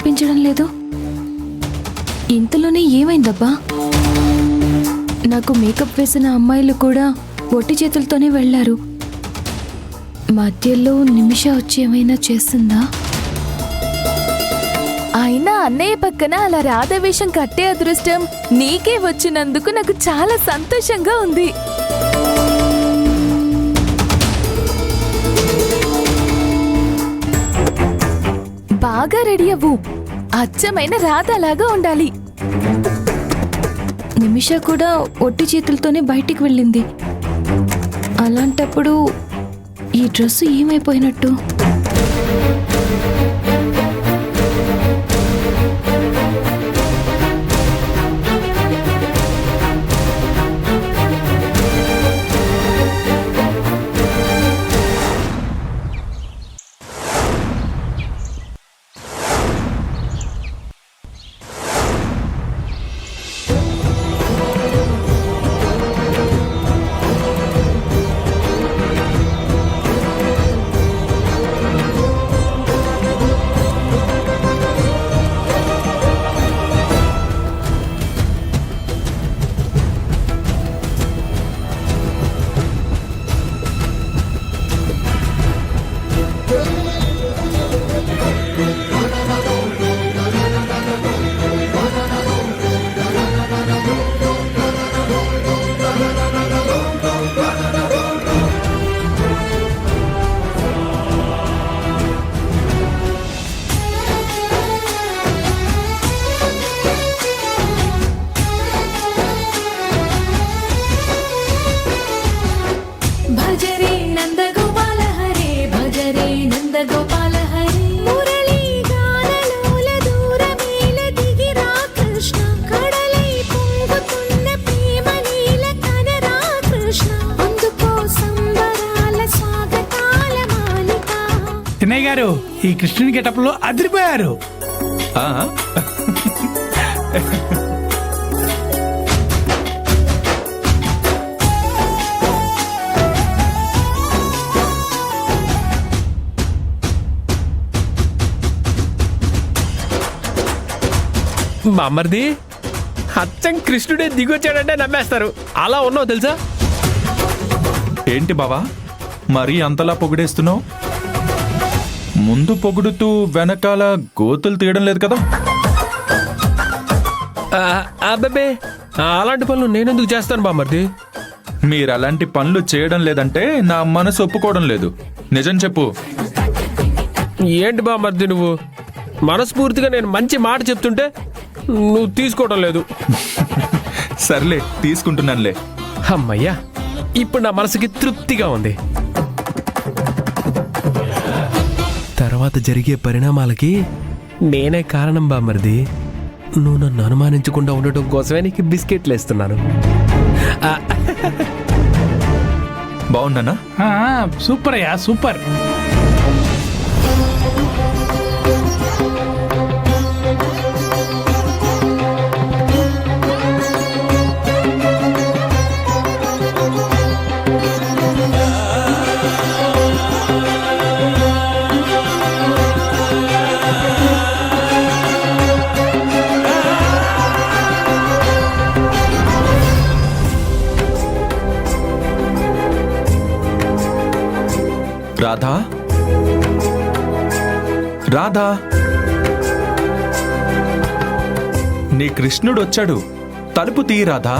కనిపించడం లేదు. ఇంతలోనే ఏమైందబ్బా? నాకు మేకప్ వేసిన అమ్మాయిలు కూడా ఒట్టి చేతులతోనే వెళ్లారు. మధ్యలో నిమిష వచ్చి ఏమైనా చేస్తుందా? అయినా అన్నయ్య పక్కన అలా రాధవేషం కట్టే అదృష్టం నీకే వచ్చినందుకు నాకు చాలా సంతోషంగా ఉంది. బాగా రెడీ అవ్వు. అచ్చమైన రాధలాగా ఉండాలి. నిమిష కూడా ఒట్టి చేతులతోనే బయటికి వెళ్ళింది. అలాంటప్పుడు ఈ డ్రెస్సు ఏమైపోయినట్టు? చిన్నయ్య గారు ఈ కృష్ణుని గెటప్లో అదిరిపోయారు. బామ్మర్ది అచ్చం కృష్ణుడే దిగొచ్చాడంటే నమ్మేస్తారు. అలా ఉన్నావు తెలుసా? ఏంటి బావా మరీ అంతలా పొగిడేస్తున్నావు? ముందు పొగుడుతూ వెనకాల గోతులు తీయడం లేదు కదా? అబ్బే అలాంటి పనులు నేనెందుకు చేస్తాను బామ్మర్ది? మీరు అలాంటి పనులు చేయడం లేదంటే నా మనసు ఒప్పుకోవడం లేదు. నిజం చెప్పు. ఏంటి బామ్మర్ది నువ్వు? మనస్ఫూర్తిగా నేను మంచి మాట చెప్తుంటే నువ్వు తీసుకోవడం లేదు. సర్లే తీసుకుంటున్నానులే. అమ్మయ్యా, ఇప్పుడు నా మనసుకి తృప్తిగా ఉంది. తర్వాత జరిగే పరిణామాలకి నేనే కారణం బామ్మర్ది. నువ్వు నన్ను అనుమానించకుండా ఉండటం కోసమే నీకు బిస్కెట్లు వేస్తున్నాను. బాగున్నానా? సూపర్ అయ్యా, సూపర్. రాధా, రాధా, నీ కృష్ణుడు వచ్చాడు. తలుపు తీ రాధా.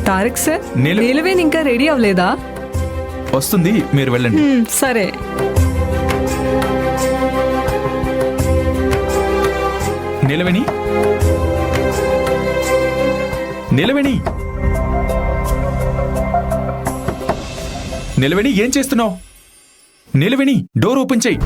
తారక్ సార్, నీలవేణి ఇంకా రెడీ అవ్వలేదా? వస్తుంది, మీరు వెళ్ళండి. సరే. నీలవేణి, నీలవేణి, నీలవేణి ఏం చేస్తున్నావు? నీలవేణి డోర్ ఓపెన్ చెయ్యి.